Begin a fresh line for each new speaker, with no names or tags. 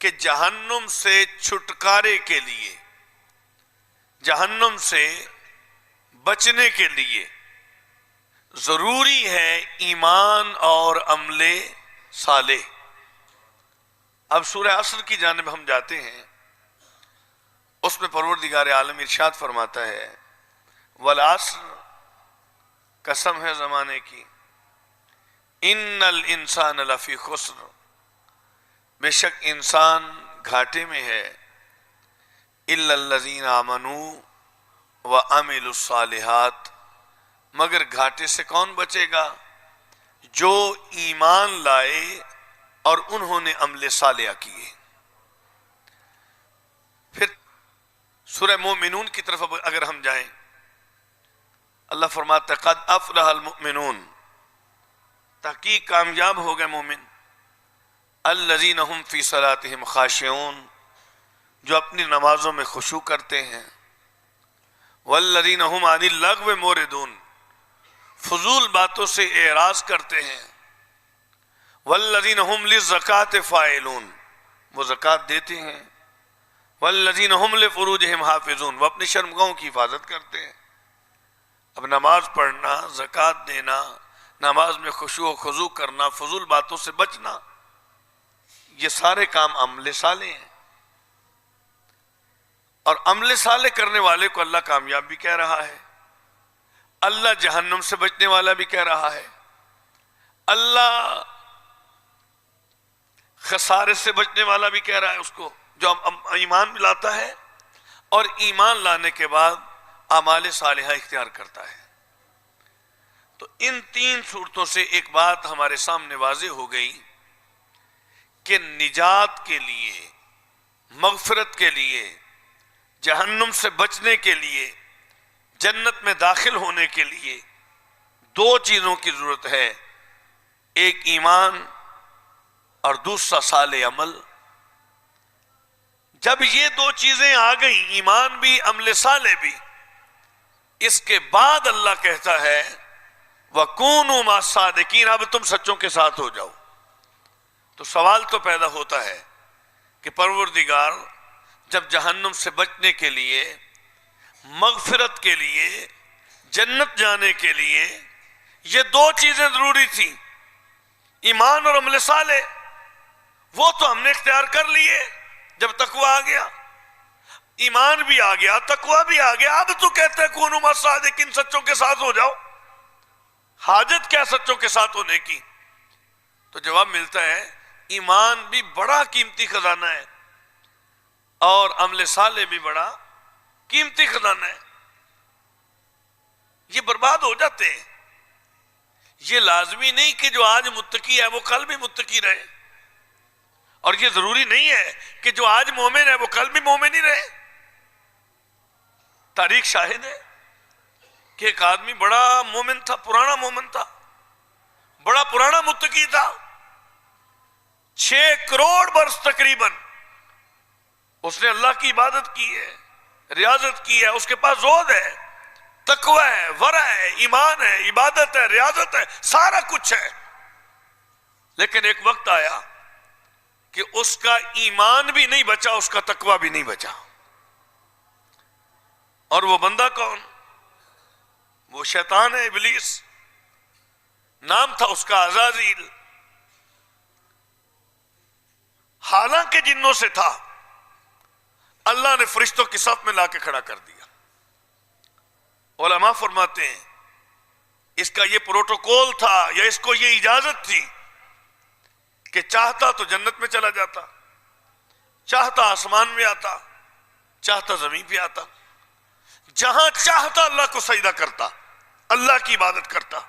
कि जहन्नुम से छुटकारे के लिए, जहन्नुम से बचने के लिए जरूरी है ईमान और अमले साले। अब सूरह असर की जानिब हम जाते हैं, उसमें परवरदिगार आलम इरशाद फरमाता है, वल अस्र, कसम है जमाने की, इन्नल इंसान लफी खुस्र, बेशक इंसान घाटे में है, इल्लल्लज़ीना आमनू व अमिलुस सालिहात, मगर घाटे से कौन बचेगा? जो ईमान लाए और उन्होंने अमले सालिहा किए। फिर सूरह मोमिनून की तरफ अगर हम जाएं, अल्लाह फरमाता है, क़द अफ़लहल मुमिनून, तहकीक कामयाब हो गए मोमिन, अल्लज़ीना हुम फ़ी सलातिहिम ख़ाशिऊन, जो अपनी नमाजों में खुशू करते हैं, वल्लज़ीना हुम अनिल लग़्व मोरिदून, फजूल बातों से एराज करते हैं, वल्लज़ीना हुम लिज़्ज़काति फ़ाइलून, वो ज़कात देते हैं, वल्लज़ीना हुम लिफ़ुरूजिहिम हाफ़िज़ून, वो अपनी शर्मगाहों की हिफाजत करते हैं। अब नमाज पढ़ना, ज़कात देना, नमाज में खुशू खुजू करना, फजूल बातों से बचना, ये सारे काम अमले साले हैं। और अमले साले करने वाले को अल्लाह कामयाब भी कह रहा है, अल्लाह जहन्नुम से बचने वाला भी कह रहा है, अल्लाह खसारे से बचने वाला भी कह रहा है उसको जो ईमान भी लाता है और ईमान लाने के बाद आमाले सालिहा इख्तियार करता है। तो इन तीन सूरतों से एक बात हमारे सामने वाज़ेह हो गई कि निजात के लिए, मग़फ़िरत के लिए, जहन्नुम से बचने के लिए, जन्नत में दाखिल होने के लिए दो चीजों की जरूरत है, एक ईमान और दूसरा साले अमल। जब ये दो चीजें आ गई, ईमान भी अमले साले भी, इसके बाद अल्लाह कहता है वकूनु मा सादिकीन, अब तुम सच्चों के साथ हो जाओ। तो सवाल तो पैदा होता है कि परवरदिगार जब जहन्नुम से बचने के लिए, मग़फ़िरत के लिए, जन्नत जाने के लिए ये दो चीजें जरूरी थी, ईमान और अमल साले, वो तो हमने इख्तियार कर लिए जब तकवा आ गया, ईमान भी आ गया, तकवा भी आ गया। अब तो कहते हैं कूनू मा सादिकीन, सच्चों के साथ हो जाओ। हाजत क्या सच्चों के साथ होने की? तो जवाब मिलता है ईमान भी बड़ा कीमती खजाना है और अमल साले भी बड़ा कीमती खजाना है। ये बर्बाद हो जाते हैं। ये लाजमी नहीं कि जो आज मुत्तकी है वो कल भी मुत्तकी रहे, और ये जरूरी नहीं है कि जो आज मोमिन है वो कल भी मोमिन ही रहे। तारीख शाहिद है कि एक आदमी बड़ा मोमिन था, पुराना मोमिन था, बड़ा पुराना मुत्तकी था, 6 करोड़ बरस तकरीबन उसने अल्लाह की इबादत की है, रियाजत की है, उसके पास ज़ोद है, तकवा है, वरा है, ईमान है, इबादत है, रियाजत है, सारा कुछ है। लेकिन एक वक्त आया कि उसका ईमान भी नहीं बचा, उसका तकवा भी नहीं बचा। और वो बंदा कौन? वो शैतान है, इब्लीस। नाम था उसका अज़ाज़ील। हालांकि जिन्नों से था, अल्लाह ने फरिश्तों की सफ में लाके खड़ा कर दिया। उलमा फरमाते हैं इसका ये प्रोटोकॉल था या इसको ये इजाजत थी कि चाहता तो जन्नत में चला जाता, चाहता आसमान में आता, चाहता जमीन पे आता, जहां चाहता अल्लाह को सजदा करता, अल्लाह की इबादत करता।